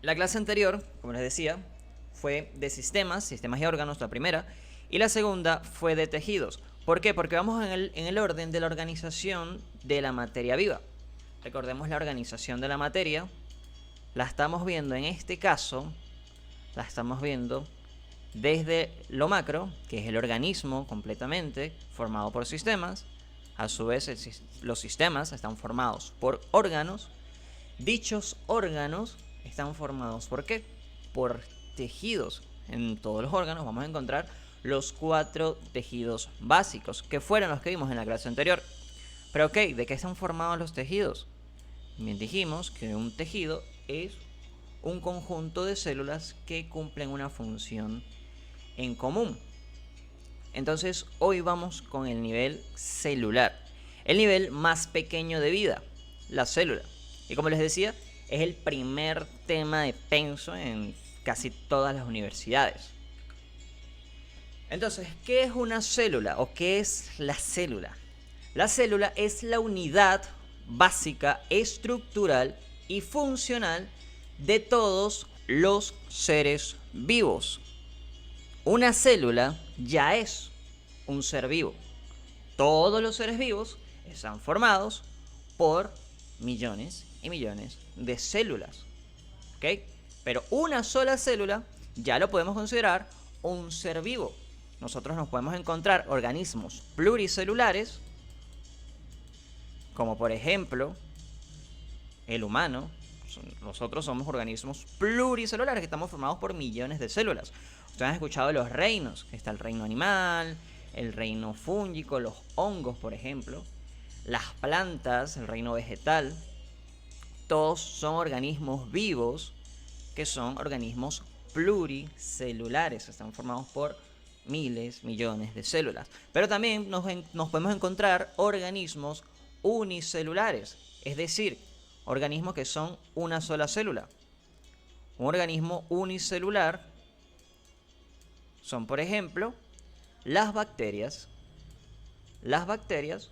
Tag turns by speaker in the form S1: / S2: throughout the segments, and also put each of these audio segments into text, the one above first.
S1: La clase anterior, como les decía, fue de sistemas y órganos, la primera, y la segunda fue de tejidos. ¿Por qué? Porque vamos en el orden de la organización de la materia viva. Recordemos la organización de la materia, la estamos viendo en este caso, la estamos viendo desde lo macro, que es el organismo completamente formado por sistemas. A su vez, los sistemas están formados por órganos. Dichos órganos están formados ¿por qué? Por tejidos. En todos los órganos vamos a encontrar los 4 tejidos básicos, que fueron los que vimos en la clase anterior. Pero ok, ¿de qué están formados los tejidos? Bien, dijimos que un tejido es un conjunto de células que cumplen una función en común. Entonces hoy vamos con el nivel celular, el nivel más pequeño de vida, la célula. Y como les decía, es el primer tema de penso en casi todas las universidades. Entonces, ¿qué es una célula o qué es la célula? La célula es la unidad básica, estructural y funcional de todos los seres vivos. Una célula ya es un ser vivo. Todos los seres vivos están formados por millones y millones de células. ¿Ok? Pero una sola célula ya lo podemos considerar un ser vivo. Nosotros nos podemos encontrar organismos pluricelulares, como por ejemplo el humano. Nosotros somos organismos pluricelulares que estamos formados por millones de células. Ustedes han escuchado los reinos. Está el reino animal, el reino fúngico, los hongos, por ejemplo. Las plantas, el reino vegetal. Todos son organismos vivos que son organismos pluricelulares. Están formados por miles, millones de células. Pero también nos podemos encontrar organismos unicelulares. Es decir, organismos que son una sola célula. Un organismo unicelular son, por ejemplo, las bacterias. Las bacterias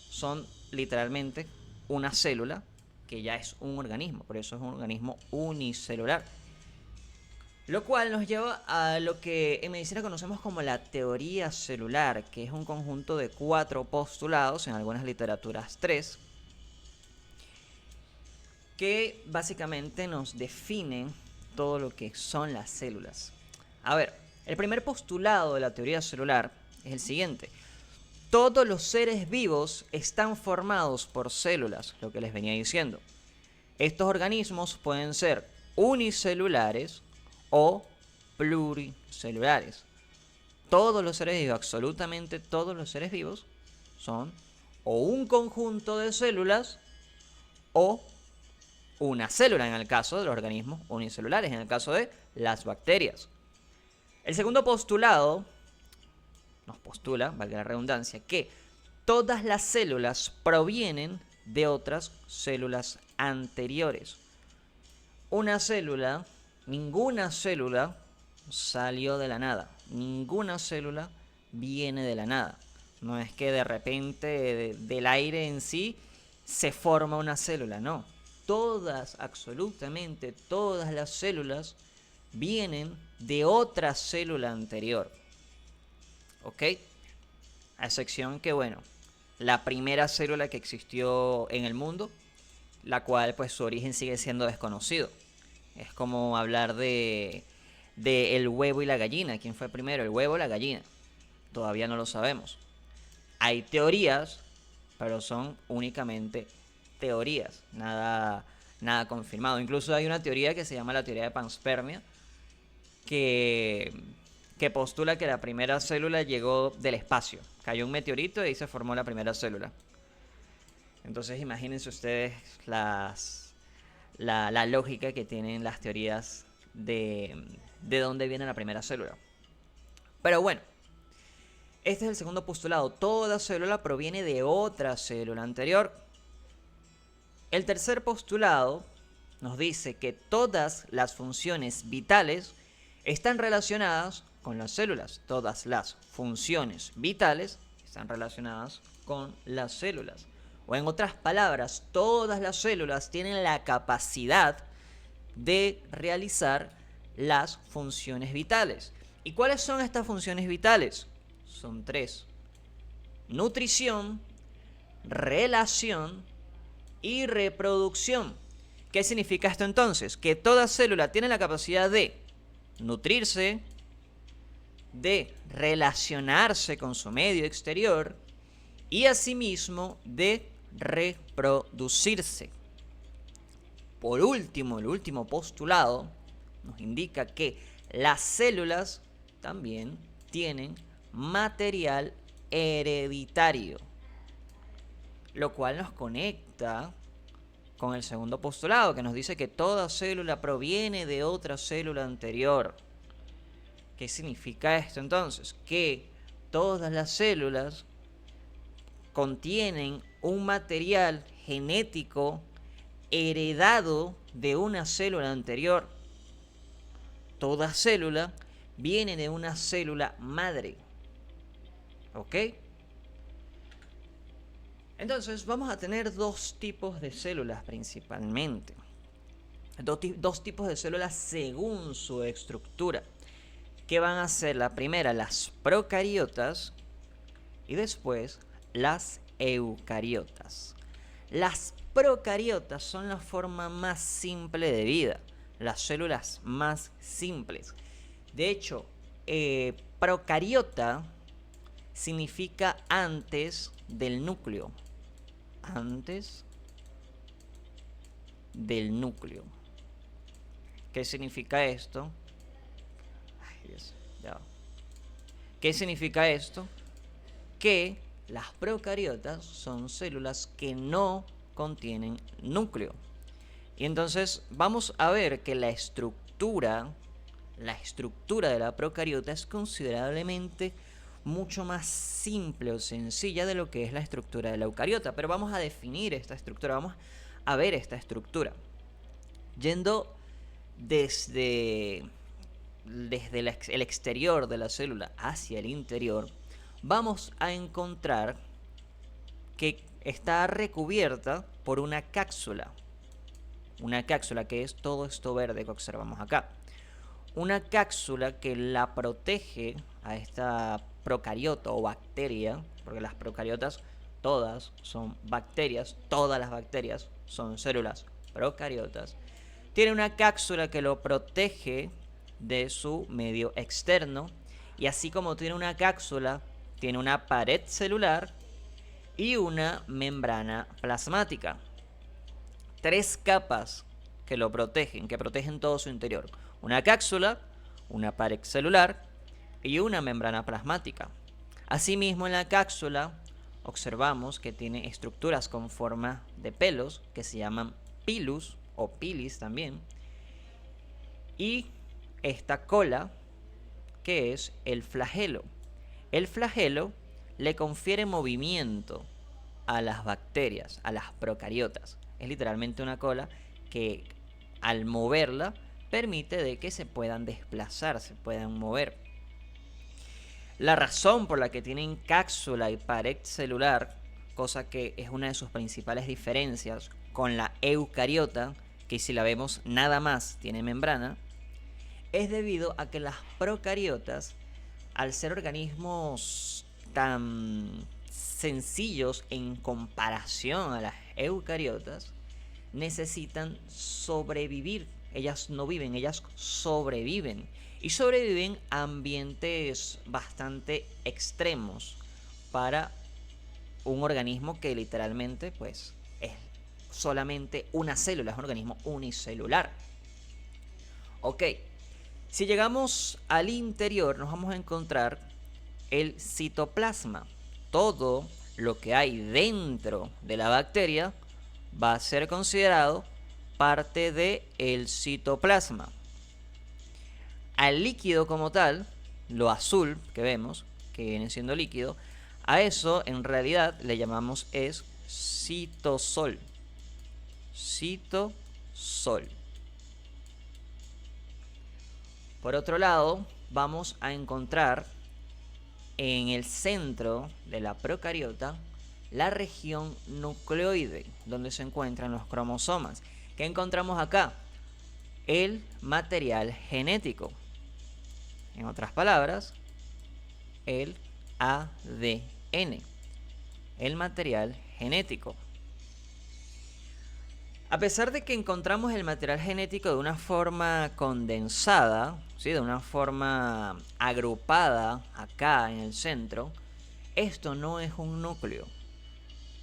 S1: son literalmente una célula que ya es un organismo, por eso es un organismo unicelular. Lo cual nos lleva a lo que en medicina conocemos como la teoría celular, que es un conjunto de 4 postulados, en algunas literaturas 3, que básicamente nos definen todo lo que son las células. A ver, el primer postulado de la teoría celular es el siguiente. Todos los seres vivos están formados por células, lo que les venía diciendo. Estos organismos pueden ser unicelulares o pluricelulares. Todos los seres vivos, absolutamente todos los seres vivos, son o un conjunto de células o una célula en el caso de los organismos unicelulares, en el caso de las bacterias. El segundo postulado nos postula, valga la redundancia, que todas las células provienen de otras células anteriores. Una célula, ninguna célula salió de la nada. Ninguna célula viene de la nada. No es que de repente del aire en sí se forma una célula, no. Todas, absolutamente todas las células vienen de otra célula anterior. ¿Ok? A excepción que, bueno, la primera célula que existió en el mundo, la cual pues su origen sigue siendo desconocido. Es como hablar de el huevo y la gallina. ¿Quién fue primero, el huevo o la gallina? Todavía no lo sabemos. Hay teorías, pero son únicamente teorías, nada confirmado. Incluso hay una teoría que se llama la teoría de panspermia, que postula que la primera célula llegó del espacio. Cayó un meteorito y ahí se formó la primera célula. Entonces imagínense ustedes la lógica que tienen las teorías de dónde viene la primera célula. Pero bueno, este es el segundo postulado. Toda célula proviene de otra célula anterior. El tercer postulado nos dice que todas las funciones vitales están relacionadas con las células. Todas las funciones vitales están relacionadas con las células. O en otras palabras, todas las células tienen la capacidad de realizar las funciones vitales. ¿Y cuáles son estas funciones vitales? Son tres: nutrición, relación y reproducción. ¿Qué significa esto entonces? Que toda célula tiene la capacidad de nutrirse, de relacionarse con su medio exterior y asimismo de reproducirse. Por último, el último postulado nos indica que las células también tienen material hereditario, lo cual nos conecta con el segundo postulado, que nos dice que toda célula proviene de otra célula anterior. ¿Qué significa esto entonces? Que todas las células contienen un material genético heredado de una célula anterior. Toda célula viene de una célula madre. ¿Ok? Entonces vamos a tener dos tipos de células principalmente. Dos tipos de células según su estructura. ¿Qué van a ser? La primera, las procariotas, y después las eucariotas. Las procariotas son la forma más simple de vida, las células más simples. De hecho, procariota significa antes del núcleo. Antes del núcleo. ¿Qué significa esto? Ay, Dios, ya. ¿Qué significa esto? Que las procariotas son células que no contienen núcleo. Y entonces vamos a ver que la estructura de la procariota es considerablemente mucho más simple o sencilla de lo que es la estructura de la eucariota. Pero vamos a definir esta estructura, vamos a ver esta estructura. Yendo desde el exterior de la célula hacia el interior, vamos a encontrar que está recubierta por una cápsula. Una cápsula que es todo esto verde que observamos acá. Una cápsula que la protege a esta procariota o bacteria, porque las procariotas todas son bacterias, todas las bacterias son células procariotas. Tiene una cápsula que lo protege de su medio externo, y así como tiene una cápsula, tiene una pared celular y una membrana plasmática. Tres capas que lo protegen, que protegen todo su interior: una cápsula, una pared celular y una membrana plasmática. Asimismo, en la cápsula observamos que tiene estructuras con forma de pelos que se llaman pilus o pilis también, y esta cola que es el flagelo. El flagelo le confiere movimiento a las bacterias, a las procariotas. Es literalmente una cola que al moverla permite de que se puedan desplazar, se puedan mover. La razón por la que tienen cápsula y pared celular, cosa que es una de sus principales diferencias con la eucariota, que si la vemos nada más tiene membrana, es debido a que las procariotas, al ser organismos tan sencillos en comparación a las eucariotas, necesitan sobrevivir. Ellas no viven, ellas sobreviven. Y sobreviven a ambientes bastante extremos para un organismo que literalmente pues es solamente una célula, es un organismo unicelular. Ok, si llegamos al interior nos vamos a encontrar el citoplasma. Todo lo que hay dentro de la bacteria va a ser considerado parte del citoplasma. Al líquido como tal, lo azul que vemos, que viene siendo líquido, a eso en realidad le llamamos es citosol. Citosol. Por otro lado, vamos a encontrar en el centro de la procariota la región nucleoide, donde se encuentran los cromosomas. ¿Qué encontramos acá? el material genético. En otras palabras, el ADN, el material genético. A pesar de que encontramos el material genético de una forma condensada, ¿sí?, de una forma agrupada acá en el centro, esto no es un núcleo.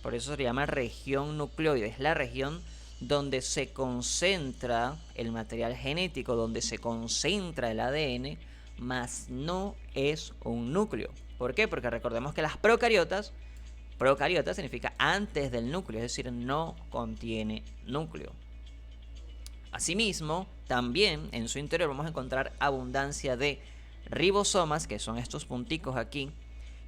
S1: Por eso se llama región nucleoide. Es la región donde se concentra el material genético, donde se concentra el ADN, mas no es un núcleo. ¿Por qué? Porque recordemos que las procariotas significa antes del núcleo, es decir, no contiene núcleo. Asimismo, también en su interior vamos a encontrar abundancia de ribosomas, que son estos punticos aquí,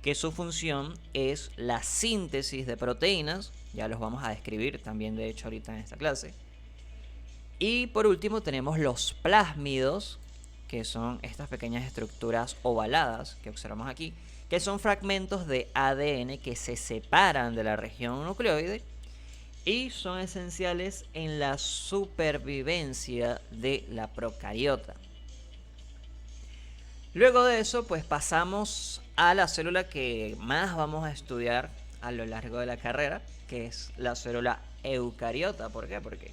S1: que su función es la síntesis de proteínas. Ya los vamos a describir también, de hecho, ahorita en esta clase. Y por último tenemos los plásmidos, que son estas pequeñas estructuras ovaladas que observamos aquí, que son fragmentos de ADN que se separan de la región nucleoide y son esenciales en la supervivencia de la procariota. Luego de eso, pues pasamos a la célula que más vamos a estudiar a lo largo de la carrera, que es la célula eucariota. ¿Por qué? Porque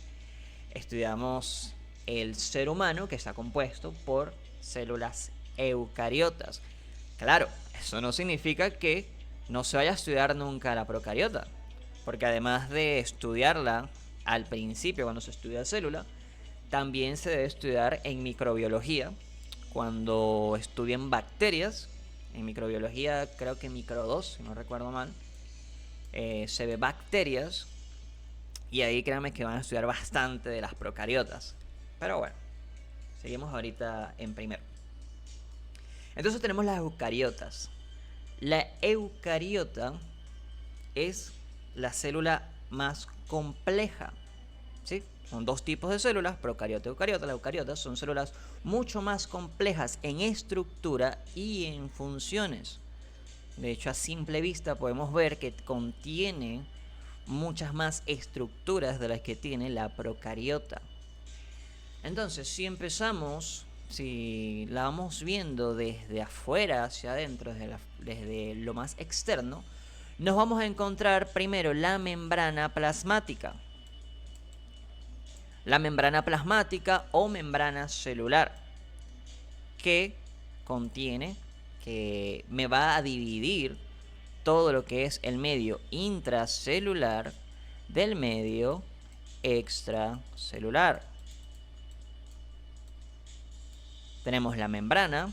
S1: estudiamos el ser humano, que está compuesto por células eucariotas. Claro, eso no significa que no se vaya a estudiar nunca la procariota, porque además de estudiarla al principio cuando se estudia célula, también se debe estudiar en microbiología, cuando estudian bacterias. En microbiología, creo que micro 2, si no recuerdo mal, se ve bacterias, y ahí créanme que van a estudiar bastante de las procariotas. Pero bueno, seguimos ahorita en primero. Entonces tenemos las eucariotas. La eucariota es la célula más compleja, ¿sí? Son dos tipos de células, procariota y eucariota. Las eucariotas son células mucho más complejas en estructura y en funciones. De hecho, a simple vista podemos ver que contiene muchas más estructuras de las que tiene la procariota. Entonces, si la vamos viendo desde afuera hacia adentro, desde lo más externo, nos vamos a encontrar primero la membrana plasmática. La membrana plasmática o membrana celular, que me va a dividir todo lo que es el medio intracelular del medio extracelular. Tenemos la membrana.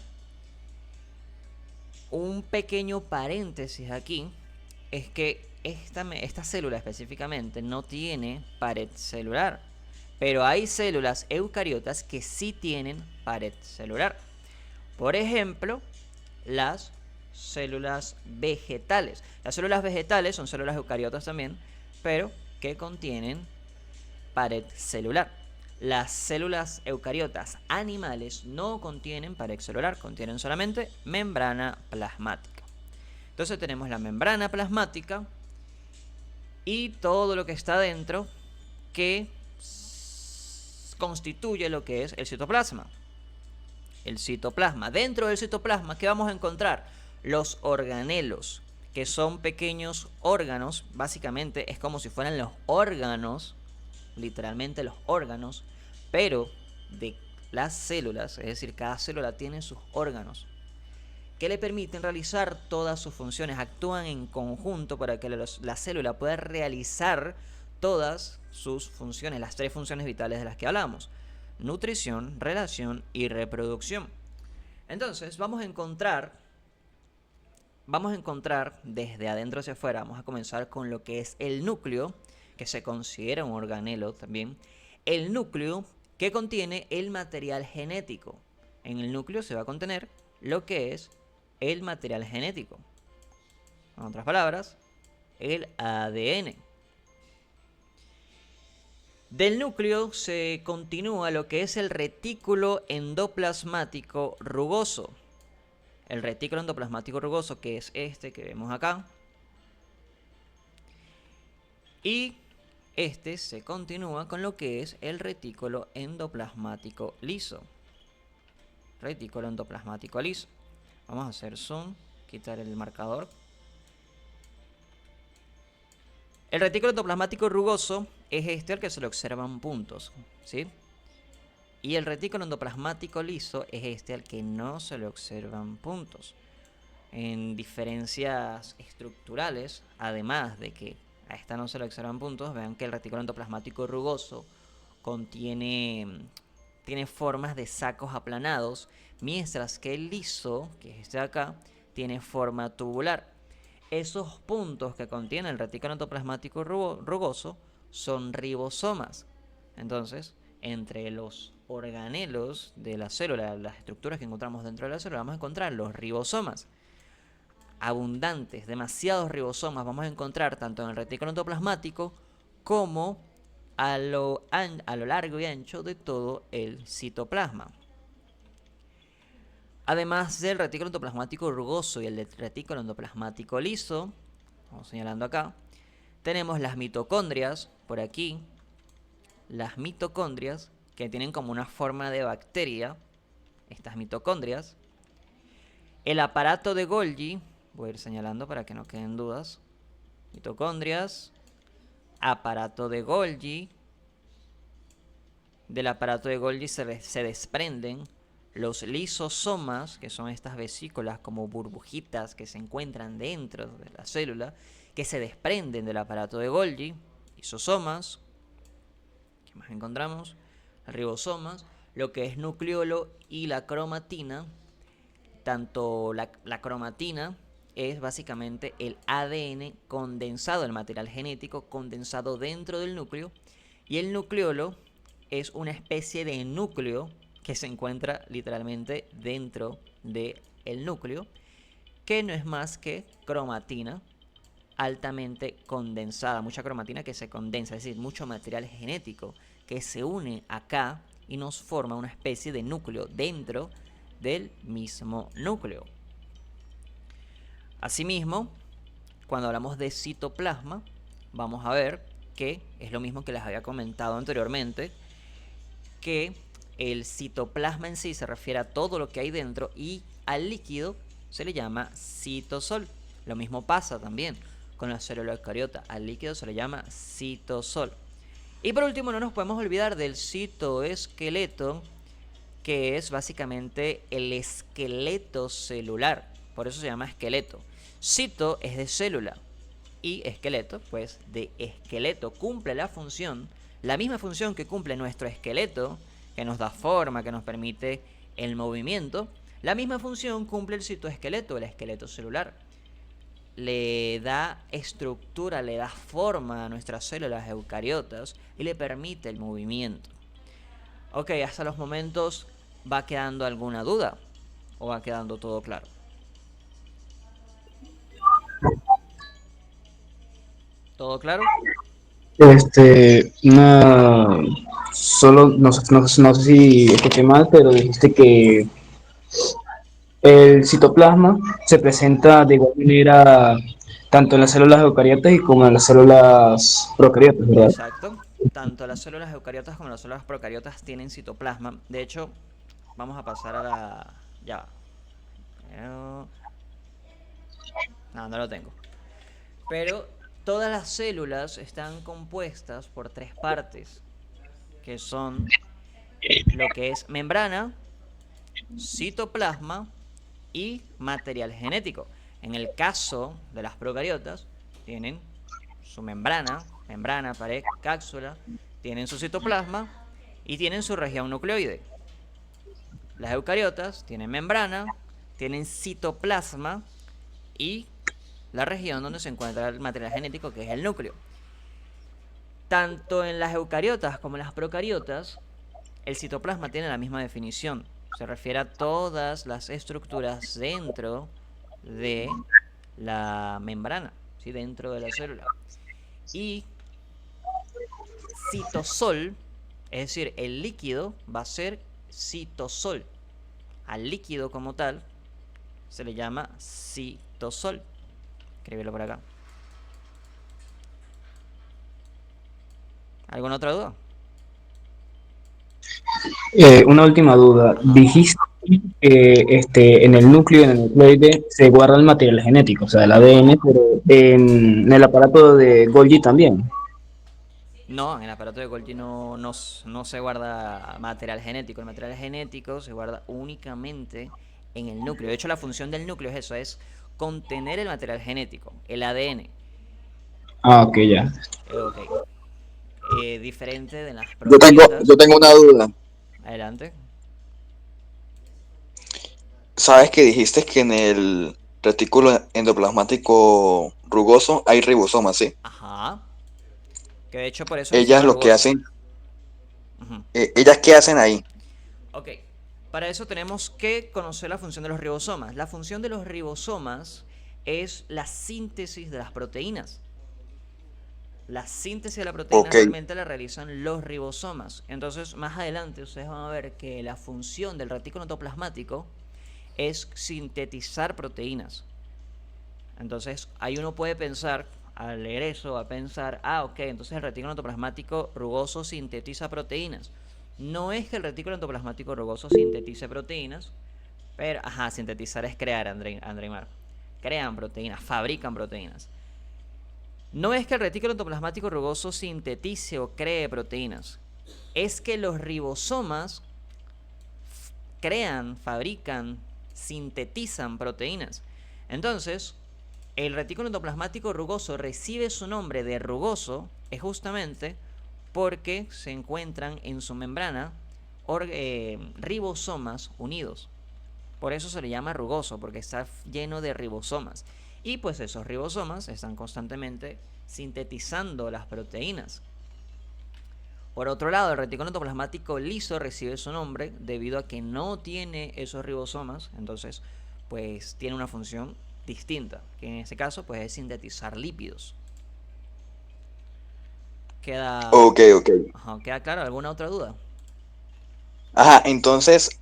S1: Un pequeño paréntesis aquí es que esta célula específicamente no tiene pared celular, pero hay células eucariotas que sí tienen pared celular. Por ejemplo, las células vegetales. Las células vegetales son células eucariotas también, pero que contienen pared celular. Las células eucariotas animales no contienen pared celular, contienen solamente membrana plasmática. Entonces tenemos la membrana plasmática y todo lo que está dentro, que constituye lo que es el citoplasma. El citoplasma. Dentro del citoplasma, ¿qué vamos a encontrar? Los organelos, que son pequeños órganos. Básicamente es como si fueran los órganos, literalmente los órganos, pero de las células. Es decir, cada célula tiene sus órganos que le permiten realizar todas sus funciones. Actúan en conjunto para que la célula pueda realizar todas sus funciones, las tres funciones vitales de las que hablamos: nutrición, relación y reproducción. Entonces vamos a encontrar desde adentro hacia afuera. Vamos a comenzar con lo que es el núcleo, que se considera un organelo también. El núcleo, que contiene el material genético. En el núcleo se va a contener lo que es el material genético. En otras palabras, el ADN. Del núcleo se continúa lo que es el retículo endoplasmático rugoso. El retículo endoplasmático rugoso, que es este que vemos acá. Y este se continúa con lo que es el retículo endoplasmático liso. Retículo endoplasmático liso. Vamos a hacer zoom, quitar el marcador. El retículo endoplasmático rugoso es este al que se le observan puntos, ¿sí? Y el retículo endoplasmático liso es este al que no se le observan puntos. En diferencias estructurales, además de que a esta no se le observan puntos, vean que el retículo endoplasmático rugoso tiene formas de sacos aplanados, mientras que el liso, que es este de acá, tiene forma tubular. Esos puntos que contiene el retículo endoplasmático rugoso son ribosomas. Entonces, entre los organelos de la célula, las estructuras que encontramos dentro de la célula, vamos a encontrar los ribosomas. Abundantes, demasiados ribosomas vamos a encontrar tanto en el retículo endoplasmático como a lo largo y ancho de todo el citoplasma. Además del retículo endoplasmático rugoso y el retículo endoplasmático liso, vamos señalando acá, tenemos las mitocondrias, por aquí, las mitocondrias que tienen como una forma de bacteria, estas mitocondrias, el aparato de Golgi, voy a ir señalando para que no queden dudas, mitocondrias, aparato de Golgi, del aparato de Golgi se desprenden los lisosomas, que son estas vesículas como burbujitas que se encuentran dentro de la célula, que se desprenden del aparato de Golgi, lisosomas. ¿Qué más encontramos? Ribosomas, lo que es nucleolo y la cromatina. Tanto la cromatina es básicamente el ADN condensado, el material genético condensado dentro del núcleo, y el nucleolo es una especie de núcleo que se encuentra literalmente dentro del núcleo, que no es más que cromatina altamente condensada, mucha cromatina que se condensa, es decir, mucho material genético que se une acá y nos forma una especie de núcleo dentro del mismo núcleo. Asimismo, cuando hablamos de citoplasma, vamos a ver que es lo mismo que les había comentado anteriormente, que el citoplasma en sí se refiere a todo lo que hay dentro y al líquido se le llama citosol. Lo mismo pasa también con la célula eucariota, al líquido se le llama citosol. Y por último, no nos podemos olvidar del citoesqueleto, que es básicamente el esqueleto celular. Por eso se llama esqueleto. Cito es de célula y esqueleto, pues de esqueleto. Cumple la función, la misma función que cumple nuestro esqueleto, que nos da forma, que nos permite el movimiento. La misma función cumple el citoesqueleto, el esqueleto celular. Le da estructura, le da forma a nuestras células eucariotas y le permite el movimiento. Ok, hasta los momentos, ¿va quedando alguna duda? ¿O va quedando todo claro? ¿Todo claro?
S2: Solo, no sé si escuché mal, pero dijiste que el citoplasma se presenta de igual manera tanto en las células eucariotas y como en las células procariotas, ¿verdad?
S1: Exacto. Tanto las células eucariotas como las células procariotas tienen citoplasma. De hecho, vamos a pasar a la... Ya. No, no lo tengo. Pero todas las células están compuestas por tres partes, que son lo que es membrana, citoplasma y material genético. En el caso de las procariotas, tienen su membrana, pared, cápsula, tienen su citoplasma y tienen su región nucleoide. Las eucariotas tienen membrana, tienen citoplasma y la región donde se encuentra el material genético, que es el núcleo. Tanto en las eucariotas como en las procariotas, el citoplasma tiene la misma definición. Se refiere a todas las estructuras dentro de la membrana, ¿sí? Dentro de la célula. Y citosol, es decir, el líquido va a ser citosol. Al líquido como tal se le llama citosol. Escríbelo por acá. ¿Alguna otra duda?
S2: Una última duda.
S1: Ajá.
S2: Dijiste que en el núcleo, en el nucleoide, se guarda el material genético, o sea, el ADN, pero en el aparato de Golgi también.
S1: No, en el aparato de Golgi no se guarda material genético. El material genético se guarda únicamente en el núcleo. De hecho, la función del núcleo es eso, es contener el material genético, el ADN.
S2: Ah, ok, ya.
S1: Ok. Diferente de las
S3: Yo
S1: procariotas.
S3: tengo una duda.
S1: Adelante.
S3: ¿Sabes que dijiste que en el retículo endoplasmático rugoso hay ribosomas, sí?
S1: Ajá. Que de hecho por eso se
S3: Ellas
S1: llama
S3: lo que
S1: rugoso.
S3: hacen,
S1: Ujú.
S3: ellas qué hacen ahí.
S1: Ok. Para eso tenemos que conocer la función de los ribosomas. La función de los ribosomas es la síntesis de las proteínas. La síntesis de la proteína
S3: Ok,
S1: realmente la realizan los ribosomas. Entonces, más adelante ustedes van a ver que la función del retículo endoplasmático es sintetizar proteínas. Entonces, ahí uno puede pensar, al leer eso, va a pensar, ok, entonces el retículo endoplasmático rugoso sintetiza proteínas. No es que el retículo endoplasmático rugoso sintetice proteínas, pero, sintetizar es crear, Andreymar. Crean proteínas, fabrican proteínas. No es que el retículo endoplasmático rugoso sintetice o cree proteínas. Es que los ribosomas crean, fabrican, sintetizan proteínas. Entonces, el retículo endoplasmático rugoso recibe su nombre de rugoso, es justamente porque se encuentran en su membrana ribosomas unidos. Por eso se le llama rugoso, porque está lleno de ribosomas. Y pues esos ribosomas están constantemente sintetizando las proteínas. Por otro lado, el retículo endoplasmático liso recibe su nombre debido a que no tiene esos ribosomas, entonces pues tiene una función distinta, que en este caso pues es sintetizar lípidos. ¿Queda,
S3: ok.
S1: ¿Queda claro? ¿Alguna otra duda?
S3: Ajá, entonces,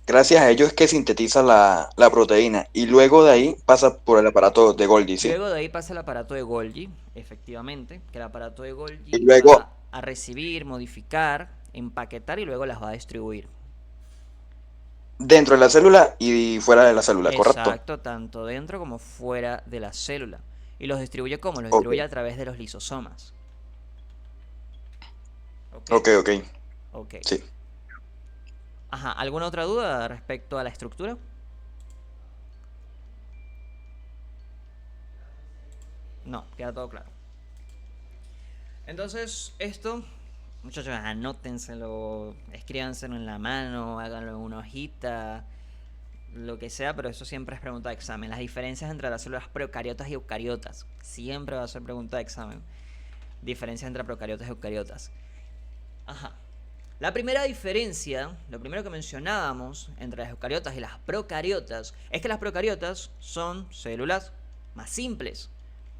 S3: gracias a ello es que sintetiza la proteína y luego de ahí pasa por el aparato de Golgi, ¿sí?
S1: Luego de ahí pasa el aparato de Golgi, efectivamente, que el aparato de
S3: Y
S1: Golgi
S3: luego
S1: va a recibir, modificar, empaquetar y luego las va a distribuir.
S3: dentro de la célula y fuera de la célula, ¿correcto?
S1: Exacto, tanto dentro como fuera de la célula. ¿Y los distribuye cómo? Los
S3: Ok,
S1: distribuye a través de los lisosomas. ¿Ok?
S3: ok,
S1: Ok.
S3: sí.
S1: ¿Alguna otra duda respecto a la estructura? No, queda todo claro. Entonces, esto, muchachos, anótenselo, escríbanselo en la mano, háganlo en una hojita, lo que sea, pero eso siempre es pregunta de examen. Las diferencias entre las células procariotas y eucariotas. Siempre va a ser pregunta de examen. Diferencias entre procariotas y eucariotas. Ajá. La primera diferencia, lo primero que mencionábamos entre las eucariotas y las procariotas, es que las procariotas son células más simples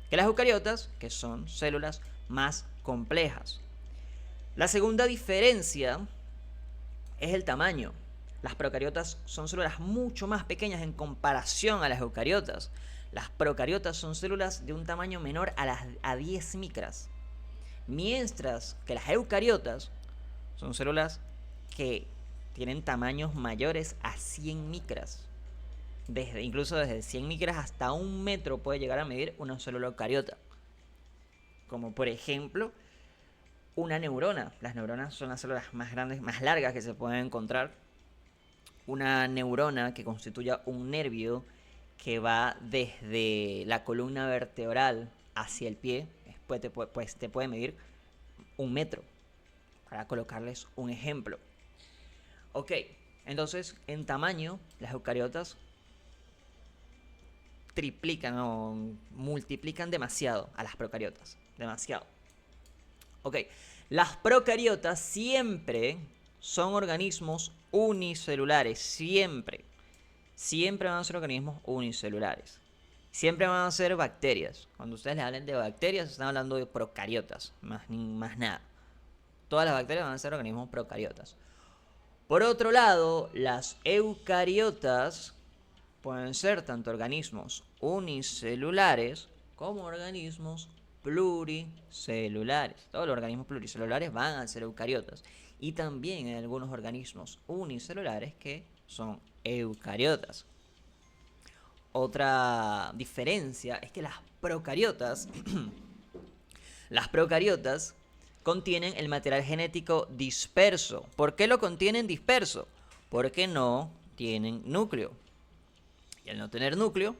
S1: que las eucariotas, que son células más complejas. La segunda diferencia es el tamaño. Las procariotas son células mucho más pequeñas en comparación a las eucariotas. Las procariotas son células de un tamaño menor a 10 micras. Mientras que las eucariotas son células que tienen tamaños mayores a 100 micras. Incluso desde 100 micras hasta 1 metro puede llegar a medir una célula eucariota. Como por ejemplo, una neurona. Las neuronas son las células más grandes, más largas que se pueden encontrar. Una neurona que constituya un nervio que va desde la columna vertebral hacia el pie, pues te puede medir 1 metro, para colocarles un ejemplo. Ok, entonces en tamaño las eucariotas triplican o multiplican demasiado a las procariotas. Demasiado. Ok, las procariotas siempre son organismos unicelulares. Siempre. Siempre van a ser organismos unicelulares. Siempre van a ser bacterias. Cuando ustedes les hablen de bacterias, están hablando de procariotas. Más nada. Todas las bacterias van a ser organismos procariotas. Por otro lado, las eucariotas pueden ser tanto organismos unicelulares como organismos pluricelulares. Todos los organismos pluricelulares van a ser eucariotas. Y también hay algunos organismos unicelulares que son eucariotas. Otra diferencia es que las procariotas contienen el material genético disperso. ¿Por qué lo contienen disperso? Porque no tienen núcleo. Y al no tener núcleo,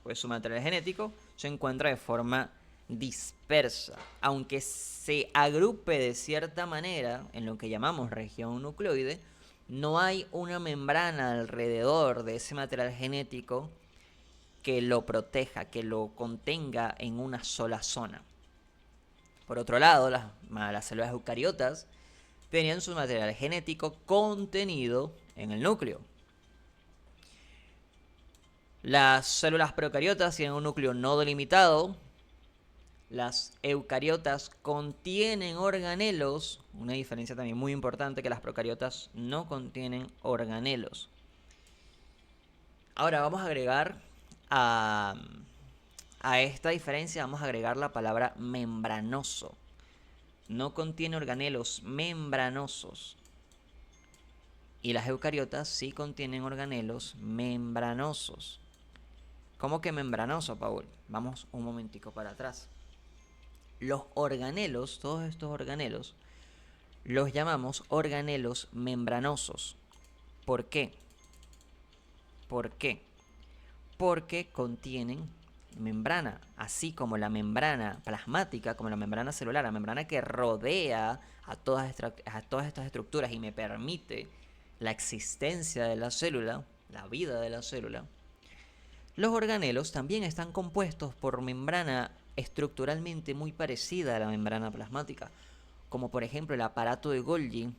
S1: pues su material genético se encuentra de forma dispersa. Aunque se agrupe de cierta manera en lo que llamamos región nucleoide, no hay una membrana alrededor de ese material genético que lo proteja, que lo contenga en una sola zona. Por otro lado, las células eucariotas tenían su material genético contenido en el núcleo. Las células procariotas tienen un núcleo no delimitado. Las eucariotas contienen organelos, una diferencia también muy importante, que las procariotas no contienen organelos. Ahora vamos a agregar a esta diferencia, vamos a agregar la palabra membranoso. No contiene organelos membranosos. Y las eucariotas sí contienen organelos membranosos. ¿Cómo que membranoso, Paul? Vamos un momentico para atrás. Los organelos, todos estos organelos, los llamamos organelos membranosos. ¿Por qué? ¿Por qué? Porque contienen membrana, así como la membrana plasmática, como la membrana celular, la membrana que rodea a todas estas estructuras y me permite la existencia de la célula, la vida de la célula. Los organelos también están compuestos por membrana estructuralmente muy parecida a la membrana plasmática, como por ejemplo el aparato de Golgi.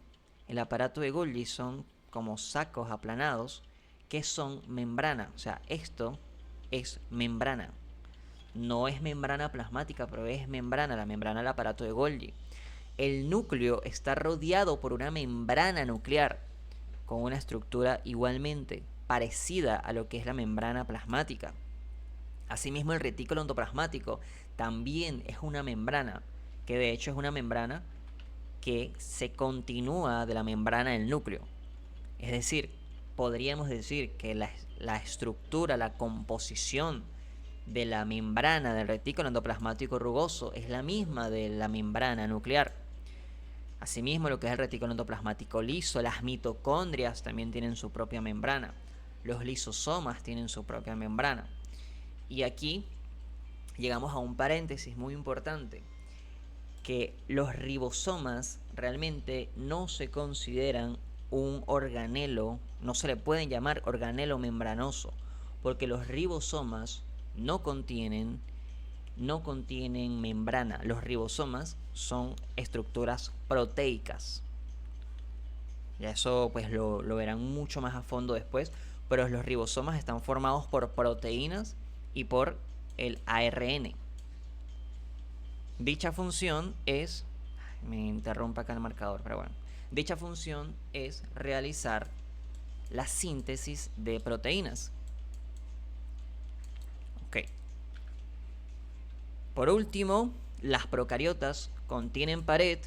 S1: El aparato de Golgi son como sacos aplanados que son membrana, o sea, esto es membrana. No es membrana plasmática, pero es membrana, la membrana del aparato de Golgi. El núcleo está rodeado por una membrana nuclear con una estructura igualmente parecida a lo que es la membrana plasmática. Asimismo, el retículo endoplasmático también es una membrana, que de hecho es una membrana que se continúa de la membrana del núcleo. Es decir, podríamos decir que la estructura, la composición de la membrana del retículo endoplasmático rugoso es la misma de la membrana nuclear. Asimismo, lo que es el retículo endoplasmático liso, las mitocondrias también tienen su propia membrana. Los lisosomas tienen su propia membrana. Y aquí llegamos a un paréntesis muy importante, que los ribosomas realmente no se consideran un organelo, no se le pueden llamar organelo membranoso, porque los ribosomas no contienen membrana. Los ribosomas son estructuras proteicas. Y eso pues lo verán mucho más a fondo después, pero los ribosomas están formados por proteínas y por el ARN. Dicha función es, me interrumpa acá el marcador, pero bueno, dicha función es realizar la síntesis de proteínas. Ok. Por último, las procariotas contienen pared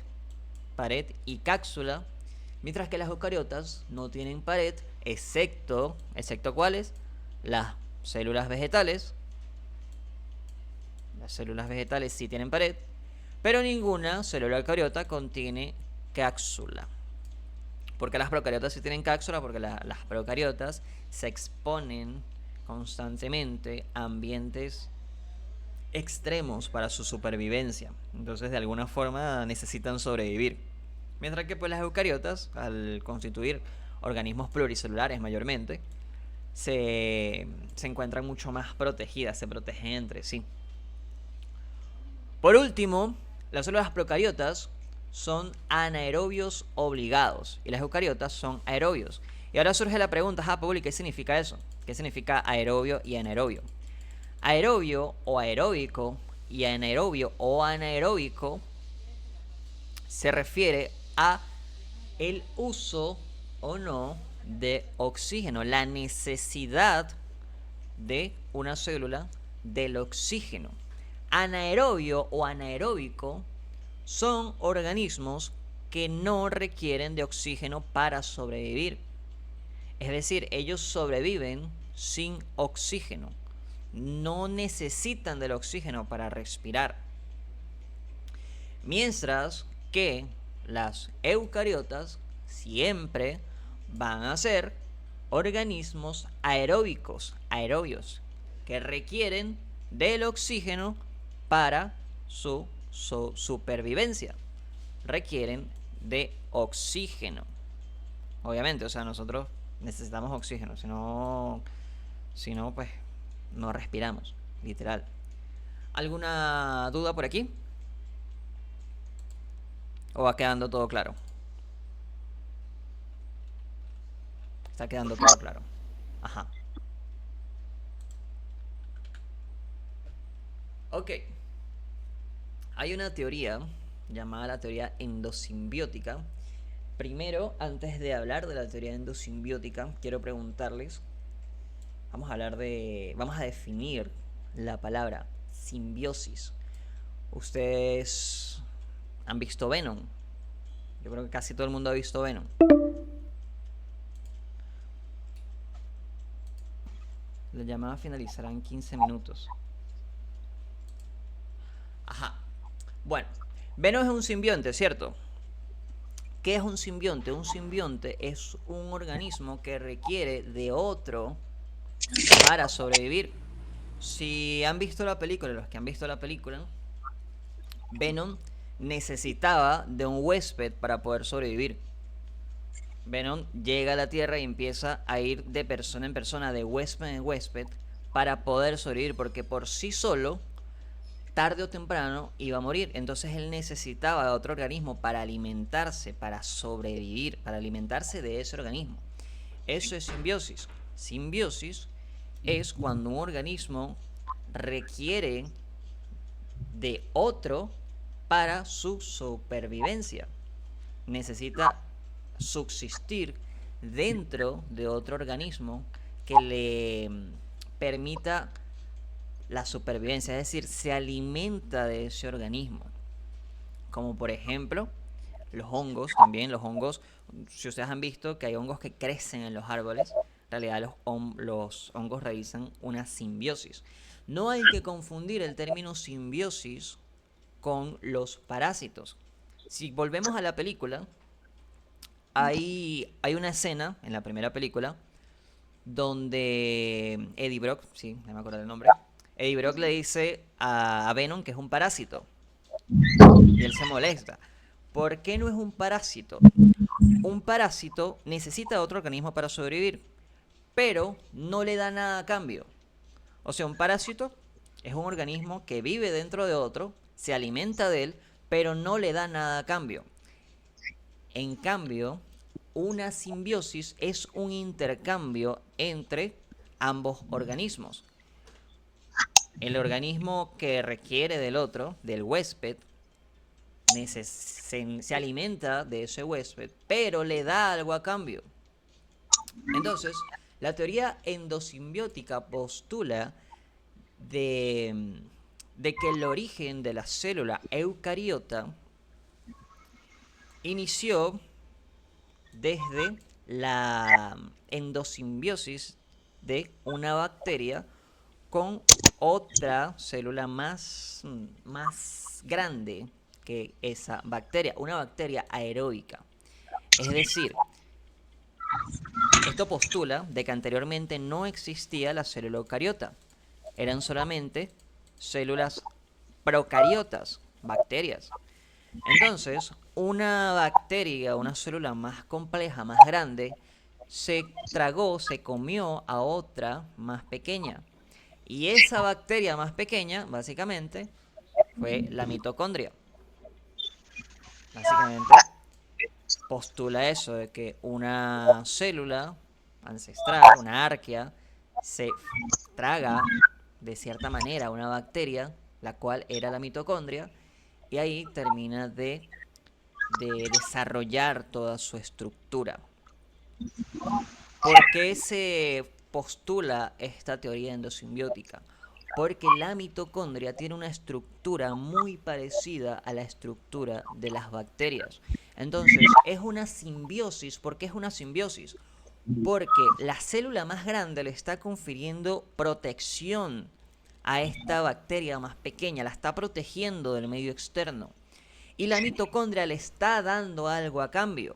S1: y cápsula, mientras que las eucariotas no tienen pared, excepto ¿cuáles? Las células vegetales. Las células vegetales sí tienen pared, pero ninguna célula eucariota contiene cápsula. ¿Por qué las procariotas sí tienen cápsula? Porque las procariotas se exponen constantemente a ambientes extremos para su supervivencia. Entonces, de alguna forma necesitan sobrevivir. Mientras que pues las eucariotas, al constituir organismos pluricelulares mayormente, se encuentran mucho más protegidas, se protegen entre sí. Por último, las células procariotas son anaerobios obligados y las eucariotas son aerobios. Y ahora surge la pregunta, Paul, ¿qué significa eso? ¿Qué significa aerobio y anaerobio? Aerobio o aeróbico y anaerobio o anaeróbico se refiere a el uso o no de oxígeno, la necesidad de una célula del oxígeno. anaerobio o anaeróbico son organismos que no requieren de oxígeno para sobrevivir. Es decir, ellos sobreviven sin oxígeno. No necesitan del oxígeno para respirar. Mientras que las eucariotas siempre van a ser organismos aerobios, que requieren del oxígeno para su supervivencia. Requieren de oxígeno. Obviamente, o sea, nosotros necesitamos oxígeno, si no, pues no respiramos, literal. ¿Alguna duda por aquí? ¿O va quedando todo claro? Está quedando todo claro. Ajá. Ok. Hay una teoría llamada la teoría endosimbiótica. Primero, antes de hablar de la teoría endosimbiótica, quiero preguntarles, vamos a definir la palabra simbiosis. Ustedes han visto Venom. Yo creo que casi todo el mundo ha visto Venom. La llamada finalizará en 15 minutos. Ajá. Bueno, Venom es un simbionte, ¿cierto? ¿Qué es un simbionte? Un simbionte es un organismo que requiere de otro para sobrevivir. Si han visto la película, los que han visto la película, Venom necesitaba de un huésped para poder sobrevivir. Venom llega a la Tierra y empieza a ir de persona en persona, de huésped en huésped, para poder sobrevivir, porque por sí solo, tarde o temprano, iba a morir. Entonces él necesitaba de otro organismo para alimentarse, para sobrevivir, para alimentarse de ese organismo. Eso es simbiosis. Simbiosis es cuando un organismo requiere de otro para su supervivencia. Necesita subsistir dentro de otro organismo que le permita la supervivencia, es decir, se alimenta de ese organismo. Como por ejemplo, los hongos, también los hongos, si ustedes han visto que hay hongos que crecen en los árboles, en realidad los hongos realizan una simbiosis. No hay que confundir el término simbiosis con los parásitos. Si volvemos a la película, hay una escena en la primera película donde Eddie Brock, sí, no me acuerdo del nombre, Eddie Brock le dice a Venom que es un parásito y él se molesta. ¿Por qué no es un parásito? Un parásito necesita otro organismo para sobrevivir, pero no le da nada a cambio. O sea, un parásito es un organismo que vive dentro de otro, se alimenta de él, pero no le da nada a cambio. En cambio, una simbiosis es un intercambio entre ambos organismos. El organismo que requiere del otro, del huésped, se alimenta de ese huésped, pero le da algo a cambio. Entonces, la teoría endosimbiótica postula de que el origen de la célula eucariota inició desde la endosimbiosis de una bacteria con otra célula más grande que esa bacteria, una bacteria aeróbica. Es decir, esto postula de que anteriormente no existía la célula eucariota, eran solamente células procariotas, bacterias. Entonces, una bacteria, una célula más compleja, más grande, se comió a otra más pequeña. Y esa bacteria más pequeña, básicamente, fue la mitocondria. Básicamente, postula eso de que una célula ancestral, una arquea, se traga de cierta manera una bacteria, la cual era la mitocondria, y ahí termina de desarrollar toda su estructura. ¿Por qué se postula esta teoría endosimbiótica? Porque la mitocondria tiene una estructura muy parecida a la estructura de las bacterias. Entonces, es una simbiosis. ¿Por qué es una simbiosis? Porque la célula más grande le está confiriendo protección a esta bacteria más pequeña, la está protegiendo del medio externo. Y la mitocondria le está dando algo a cambio.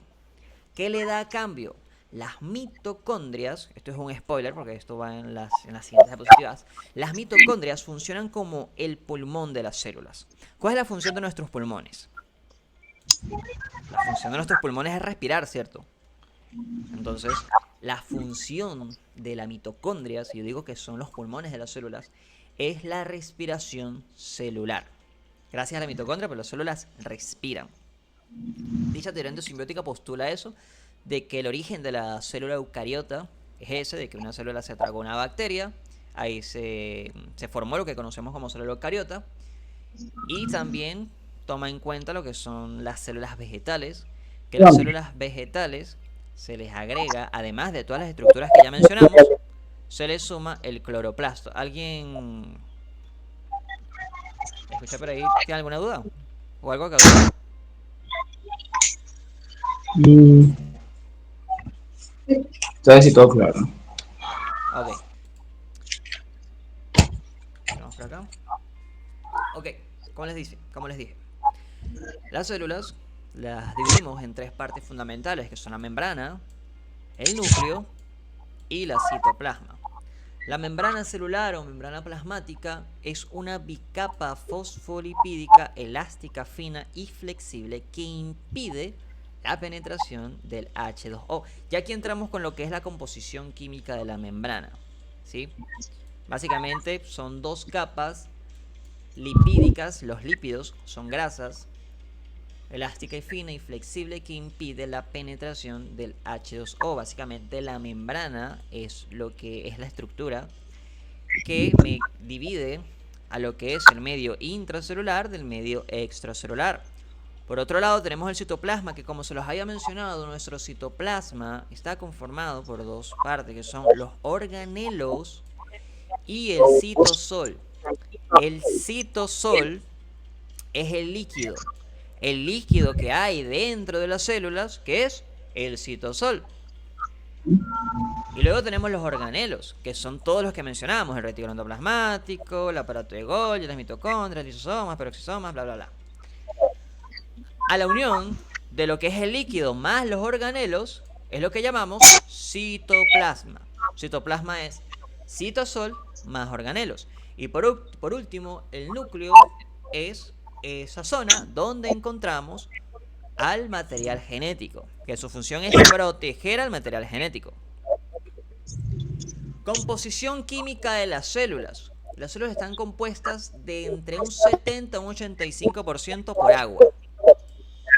S1: ¿Qué le da a cambio? Las mitocondrias, esto es un spoiler porque esto va en las siguientes diapositivas, las mitocondrias funcionan como el pulmón de las células. ¿Cuál es la función de nuestros pulmones? La función de nuestros pulmones es respirar, ¿cierto? Entonces, la función de la mitocondria, si yo digo que son los pulmones de las células, es la respiración celular. Gracias a la mitocondria, pues las células respiran. Dicha teoría endosimbiótica postula eso, de que el origen de la célula eucariota es ese, de que una célula se tragó una bacteria, ahí se formó lo que conocemos como célula eucariota, y también toma en cuenta lo que son las células vegetales, que las células vegetales se les agrega, además de todas las estructuras que ya mencionamos, se les suma el cloroplasto. ¿Alguien escucha por ahí? ¿Tiene alguna duda? ¿O algo que agregar?
S2: Mm, ¿Sabes si todo claro?
S1: Ok. Vamos por acá. Ok, como les dije, las células las dividimos en tres partes fundamentales, que son la membrana, el núcleo y la citoplasma. La membrana celular o membrana plasmática es una bicapa fosfolipídica elástica, fina y flexible que impide la penetración del H2O. Ya aquí entramos con lo que es la composición química de la membrana, ¿sí? Básicamente son dos capas lipídicas, los lípidos son grasas, elástica y fina y flexible que impide la penetración del H2O. Básicamente la membrana es lo que es la estructura que me divide a lo que es el medio intracelular del medio extracelular. Por otro lado tenemos el citoplasma, que como se los había mencionado, nuestro citoplasma está conformado por dos partes, que son los organelos y el citosol. El citosol es el líquido que hay dentro de las células, que es el citosol. Y luego tenemos los organelos, que son todos los que mencionamos: el retículo endoplasmático, el aparato de Golgi, las mitocondrias, lisosomas, peroxisomas, bla bla bla. A la unión de lo que es el líquido más los organelos es lo que llamamos citoplasma. Citoplasma es citosol más organelos. Y por último, el núcleo es esa zona donde encontramos al material genético, que su función es proteger al material genético. Composición química de las células. Las células están compuestas de entre un 70 a un 85% por agua,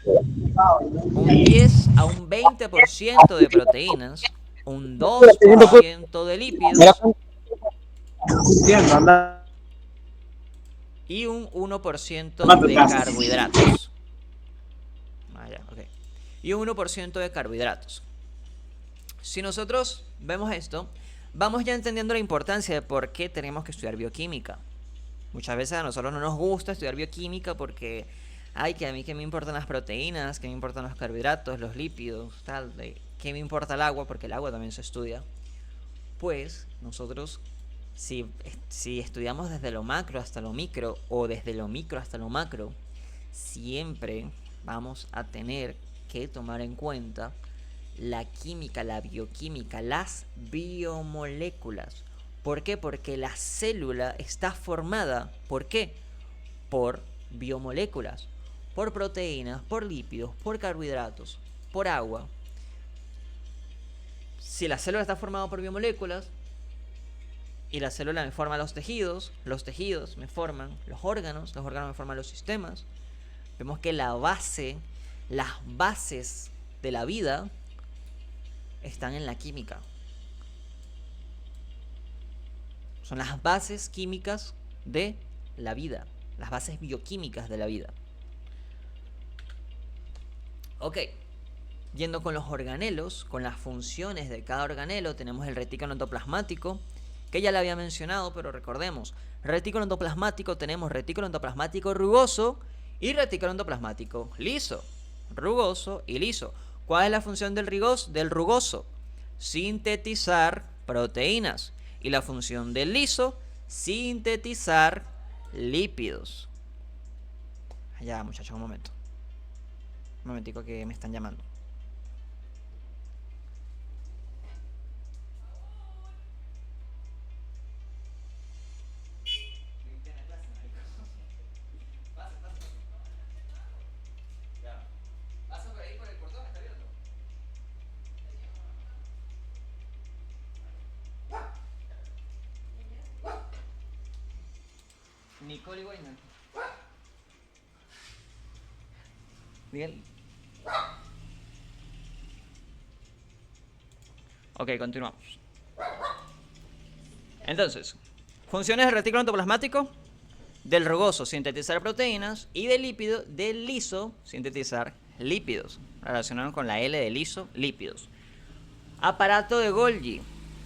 S1: un 10 a un 20% de proteínas, un 2% de lípidos y un 1% de carbohidratos. Y un 1% de carbohidratos. Si nosotros vemos esto, vamos ya entendiendo la importancia de por qué tenemos que estudiar bioquímica. Muchas veces a nosotros no nos gusta estudiar bioquímica porque, ay, que a mí que me importan las proteínas, que me importan los carbohidratos, los lípidos, tal, que me importa el agua, porque el agua también se estudia. Pues nosotros, si estudiamos desde lo macro hasta lo micro o desde lo micro hasta lo macro, siempre vamos a tener que tomar en cuenta la química, la bioquímica, las biomoléculas. ¿Por qué? Porque la célula está formada, ¿por qué? Por biomoléculas, por proteínas, por lípidos, por carbohidratos, por agua. Si la célula está formada por biomoléculas y la célula me forma los tejidos me forman los órganos me forman los sistemas, vemos que las bases de la vida están en la química. Son las bases químicas de la vida, las bases bioquímicas de la vida. Ok, yendo con los organelos, con las funciones de cada organelo, tenemos el retículo endoplasmático, que ya le había mencionado, pero recordemos. Retículo endoplasmático, tenemos retículo endoplasmático rugoso y retículo endoplasmático liso. Rugoso y liso. ¿Cuál es la función del rugoso? Sintetizar proteínas. Y la función del liso, sintetizar lípidos. Ya, muchachos, un momento. Un momentico que me están llamando. Nicole y Wayne. Miguel. Ok, continuamos. Entonces, funciones del retículo endoplasmático: del rugoso, sintetizar proteínas, y del lípido, del liso, sintetizar lípidos. Relacionados con la L de liso, lípidos. Aparato de Golgi.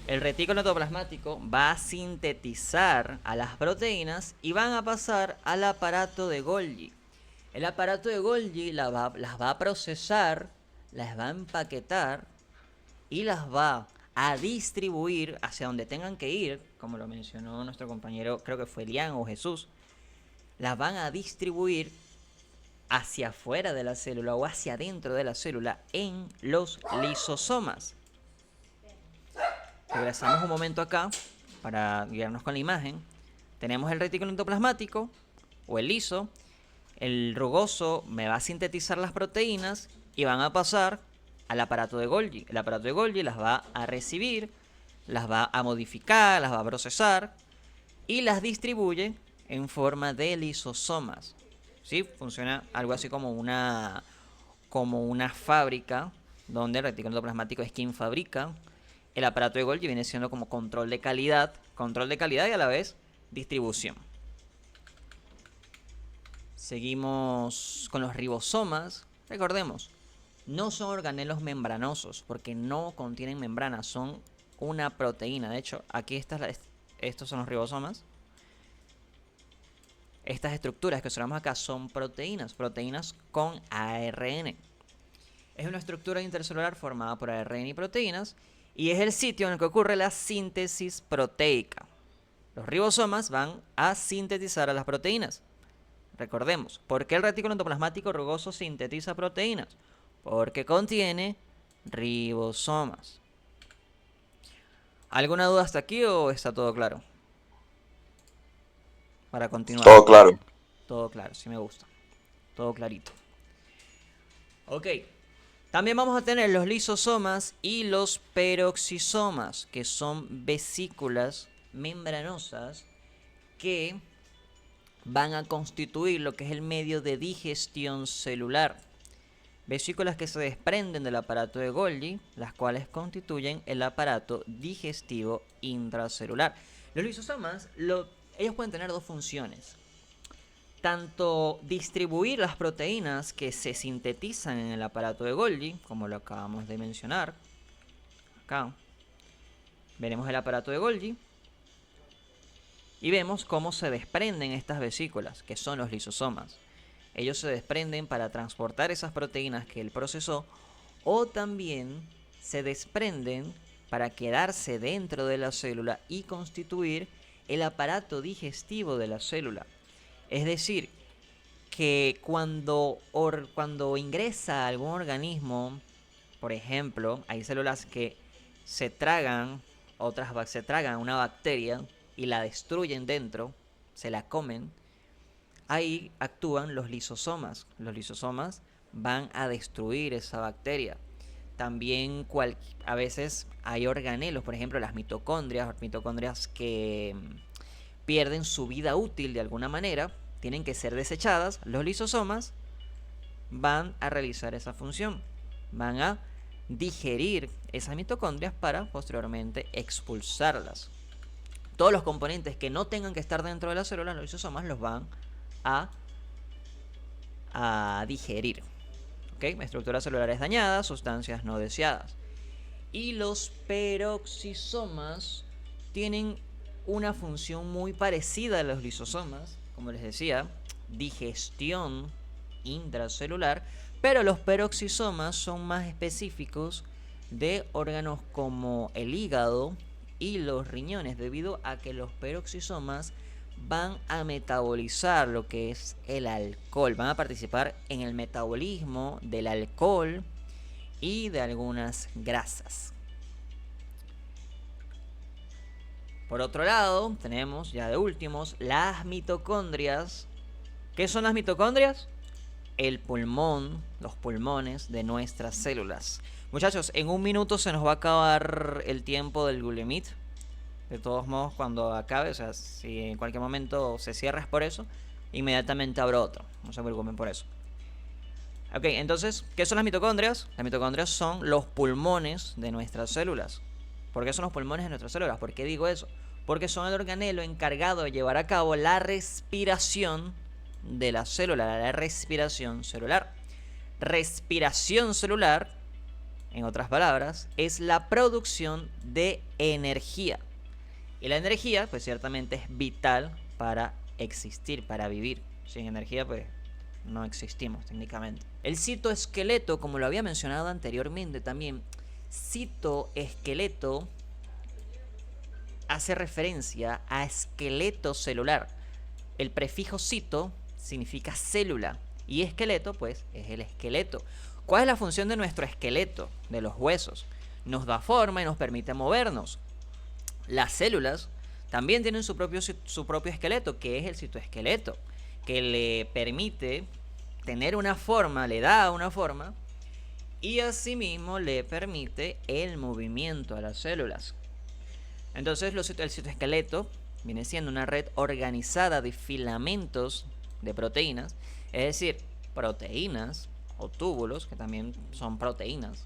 S1: El retículo endoplasmático va a sintetizar a las proteínas y van a pasar al aparato de Golgi. El aparato de Golgi las va a procesar, las va a empaquetar y las va a distribuir hacia donde tengan que ir, como lo mencionó nuestro compañero, creo que fue Elian o Jesús. Las van a distribuir hacia afuera de la célula o hacia adentro de la célula en los lisosomas. Regresamos un momento acá para guiarnos con la imagen. Tenemos el retículo endoplasmático o el liso. El rugoso me va a sintetizar las proteínas y van a pasar al aparato de Golgi. El aparato de Golgi las va a recibir, las va a modificar, las va a procesar y las distribuye en forma de lisosomas. ¿Sí? Funciona algo así como una fábrica donde el retículo endoplasmático es quien fabrica. El aparato de Golgi viene siendo como control de calidad y a la vez distribución. Seguimos con los ribosomas. Recordemos, no son organelos membranosos porque no contienen membranas, son una proteína. De hecho, aquí estos son los ribosomas. Estas estructuras que observamos acá son proteínas con ARN. Es una estructura intercelular formada por ARN y proteínas y es el sitio en el que ocurre la síntesis proteica. Los ribosomas van a sintetizar a las proteínas. Recordemos, ¿por qué el retículo endoplasmático rugoso sintetiza proteínas? Porque contiene ribosomas. ¿Alguna duda hasta aquí o está todo claro? Para continuar.
S3: Todo claro.
S1: Todo claro, sí me gusta. Todo clarito. Ok. También vamos a tener los lisosomas y los peroxisomas, que son vesículas membranosas que van a constituir lo que es el medio de digestión celular. Vesículas que se desprenden del aparato de Golgi, las cuales constituyen el aparato digestivo intracelular. Los lisosomas, ellos pueden tener dos funciones. Tanto distribuir las proteínas que se sintetizan en el aparato de Golgi, como lo acabamos de mencionar. Acá veremos el aparato de Golgi y vemos cómo se desprenden estas vesículas, que son los lisosomas. Ellos se desprenden para transportar esas proteínas que él procesó, o también se desprenden para quedarse dentro de la célula y constituir el aparato digestivo de la célula. Es decir, que cuando ingresa algún organismo, por ejemplo, hay células que se tragan una bacteria y la destruyen dentro, se la comen, ahí actúan los lisosomas. Los lisosomas van a destruir esa bacteria. También a veces hay organelos, por ejemplo las mitocondrias que pierden su vida útil de alguna manera, tienen que ser desechadas. Los lisosomas van a realizar esa función, van a digerir esas mitocondrias para posteriormente expulsarlas. Todos los componentes que no tengan que estar dentro de la célula, los lisosomas los van a digerir. ¿Okay? Estructuras celulares dañadas, sustancias no deseadas. Y los peroxisomas tienen una función muy parecida a los lisosomas, como les decía, digestión intracelular, pero los peroxisomas son más específicos de órganos como el hígado y los riñones, debido a que los peroxisomas van a metabolizar lo que es el alcohol, van a participar en el metabolismo del alcohol y de algunas grasas. Por otro lado, tenemos ya de últimos las mitocondrias. ¿Qué son las mitocondrias? El pulmón, los pulmones de nuestras células. Muchachos, en un minuto se nos va a acabar el tiempo del Google Meet. De todos modos, cuando acabe, o sea, si en cualquier momento se cierra es por eso, inmediatamente abro otro. No se preocupen por eso. Ok, entonces, ¿qué son las mitocondrias? Las mitocondrias son los pulmones de nuestras células. ¿Por qué son los pulmones de nuestras células? ¿Por qué digo eso? Porque son el organelo encargado de llevar a cabo la respiración de la célula, la respiración celular. Respiración celular, en otras palabras, es la producción de energía. Y la energía, pues ciertamente es vital para existir, para vivir. Sin energía, pues no existimos técnicamente. El citoesqueleto, como lo había mencionado anteriormente también, citoesqueleto hace referencia a esqueleto celular. El prefijo cito significa célula y esqueleto, pues, es el esqueleto. ¿Cuál es la función de nuestro esqueleto, de los huesos? Nos da forma y nos permite movernos. Las células también tienen su propio esqueleto, que es el citoesqueleto, que le permite tener una forma, le da una forma, y asimismo le permite el movimiento a las células. Entonces el citoesqueleto viene siendo una red organizada de filamentos de proteínas, es decir, proteínas o túbulos, que también son proteínas,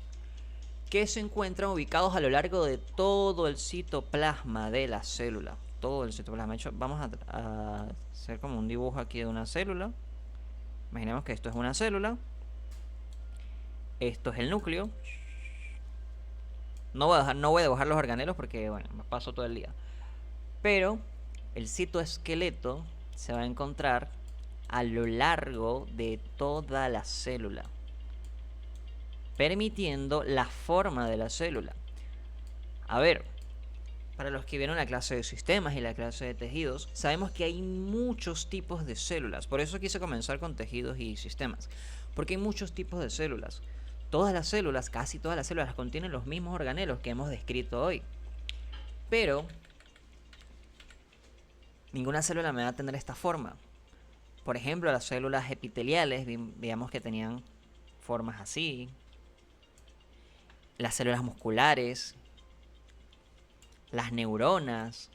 S1: que se encuentran ubicados a lo largo de todo el citoplasma de la célula. Todo el citoplasma. De hecho, vamos a hacer como un dibujo aquí de una célula. Imaginemos que esto es una célula. Esto es el núcleo. No voy a dibujar los organelos porque, bueno, me paso todo el día. Pero el citoesqueleto se va a encontrar a lo largo de toda la célula, permitiendo la forma de la célula. A ver, para los que vieron la clase de sistemas y la clase de tejidos, sabemos que hay muchos tipos de células. Por eso quise comenzar con tejidos y sistemas, porque hay muchos tipos de células. Todas las células, casi todas las células, contienen los mismos organelos que hemos descrito hoy. Pero ninguna célula me va a tener esta forma. Por ejemplo, las células epiteliales, digamos que tenían formas así. Las células musculares, las neuronas.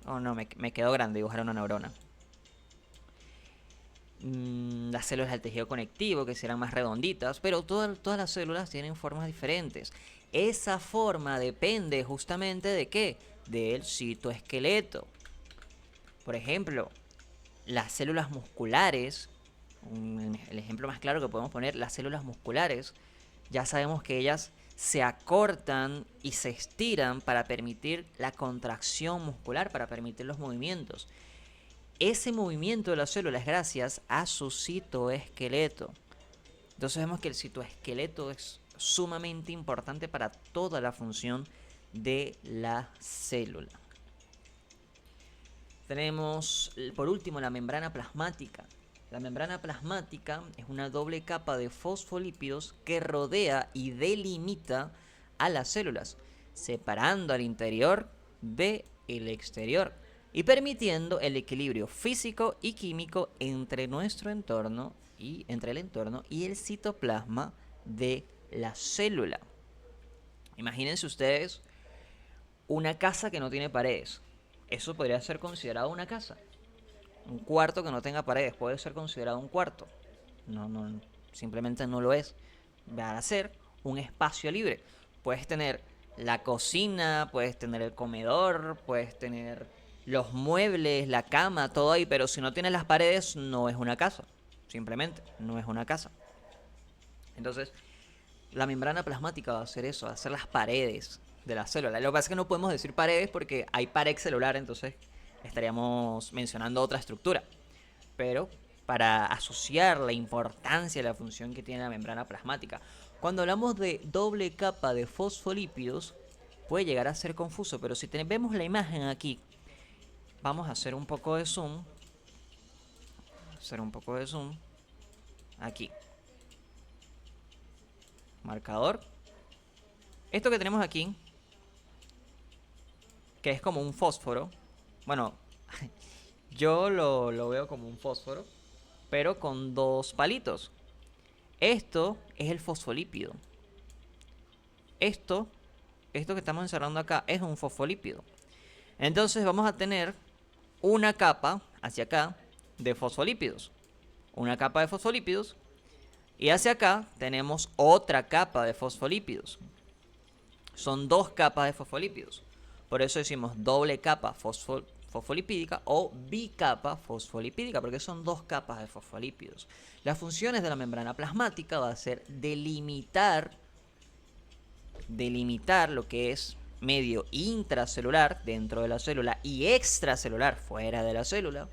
S1: Oh no, me quedó grande dibujar una neurona. Las células del tejido conectivo, que serán más redonditas, pero todas las células tienen formas diferentes. Esa forma depende justamente de ¿qué? Del citoesqueleto. Por ejemplo, las células musculares, el ejemplo más claro que podemos poner, las células musculares, ya sabemos que ellas se acortan y se estiran para permitir la contracción muscular, para permitir los movimientos. Ese movimiento de la célula es gracias a su citoesqueleto. Entonces vemos que el citoesqueleto es sumamente importante para toda la función de la célula. Tenemos por último la membrana plasmática. La membrana plasmática es una doble capa de fosfolípidos que rodea y delimita a las células, separando al interior del exterior y permitiendo el equilibrio físico y químico entre nuestro entorno y entre el entorno y el citoplasma de la célula. Imagínense ustedes una casa que no tiene paredes. Eso podría ser considerado una casa. Un cuarto que no tenga paredes puede ser considerado un cuarto. No, simplemente no lo es. Va a ser un espacio libre. Puedes tener la cocina, puedes tener el comedor, puedes tener los muebles, la cama, todo ahí, pero si no tienes las paredes no es una casa. Simplemente no es una casa. Entonces, La membrana plasmática va a hacer eso, va a hacer las paredes de la célula. Lo que pasa es que no podemos decir paredes porque hay pared celular, entonces estaríamos mencionando otra estructura. Pero para asociar la importancia de la función que tiene la membrana plasmática, cuando hablamos de doble capa de fosfolípidos, puede llegar a ser confuso, pero si vemos la imagen aquí, vamos a hacer un poco de zoom. Aquí. Marcador. Esto que tenemos aquí, que es como un fósforo. Bueno, yo lo veo como un fósforo, pero con dos palitos. Esto es el fosfolípido. Esto que estamos encerrando acá es un fosfolípido. Entonces vamos a tener una capa hacia acá de fosfolípidos. Una capa de fosfolípidos. Y hacia acá tenemos otra capa de fosfolípidos. Son dos capas de fosfolípidos. Por eso decimos doble capa fosfolipídica o bicapa fosfolipídica, porque son dos capas de fosfolípidos. Las funciones de la membrana plasmática va a ser delimitar lo que es medio intracelular dentro de la célula y extracelular fuera de la célula,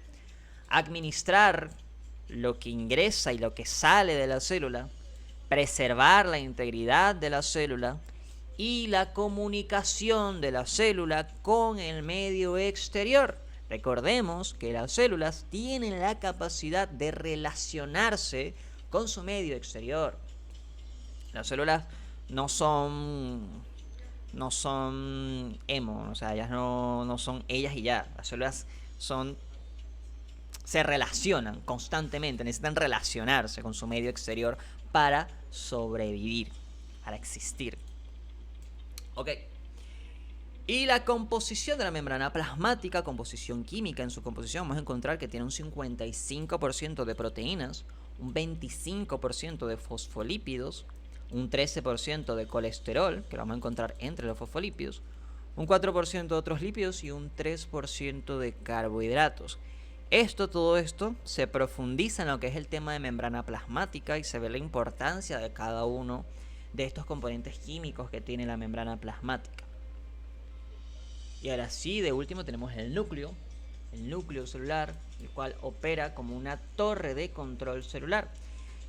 S1: administrar lo que ingresa y lo que sale de la célula, preservar la integridad de la célula y la comunicación de la célula con el medio exterior. Recordemos que las células tienen la capacidad de relacionarse con su medio exterior. Las células no son emo, o sea, ellas no son ellas y ya. Las células se relacionan constantemente, necesitan relacionarse con su medio exterior para sobrevivir, para existir. Ok. Y la composición de la membrana plasmática, composición química, en su composición vamos a encontrar que tiene un 55% de proteínas, un 25% de fosfolípidos, un 13% de colesterol, que lo vamos a encontrar entre los fosfolípidos, un 4% de otros lípidos y un 3% de carbohidratos. Todo esto se profundiza en lo que es el tema de membrana plasmática y se ve la importancia de cada uno de estos componentes químicos que tiene la membrana plasmática. Y ahora sí, de último tenemos el núcleo celular, el cual opera como una torre de control celular,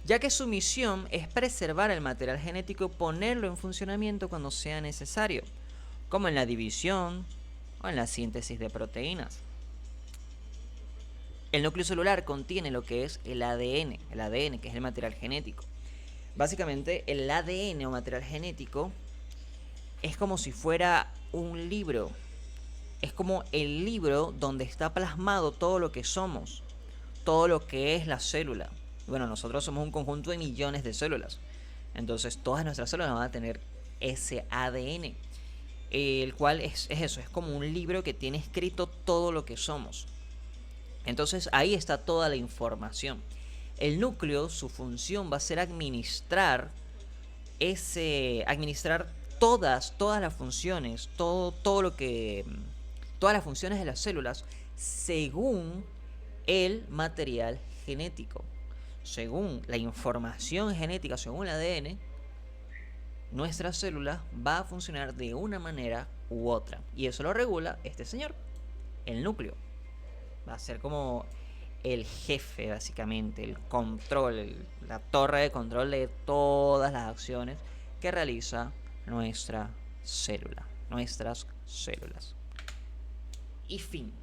S1: ya que su misión es preservar el material genético y ponerlo en funcionamiento cuando sea necesario, como en la división o en la síntesis de proteínas. El núcleo celular contiene lo que es el ADN que es el material genético. Básicamente el ADN o material genético es como si fuera un libro. Es como el libro donde está plasmado todo lo que somos, todo lo que es la célula. Bueno, nosotros somos un conjunto de millones de células. Entonces todas nuestras células van a tener ese ADN, el cual es eso, es como un libro que tiene escrito todo lo que somos. Entonces ahí está toda la información. El núcleo, su función va a ser administrar todas las funciones, todas las funciones de las células según el material genético, según la información genética, según el ADN. Nuestra célula va a funcionar de una manera u otra, y eso lo regula este señor, el núcleo. Va a ser como el jefe, básicamente, el control, la torre de control de todas las acciones que realiza nuestra célula, nuestras células. Y fin.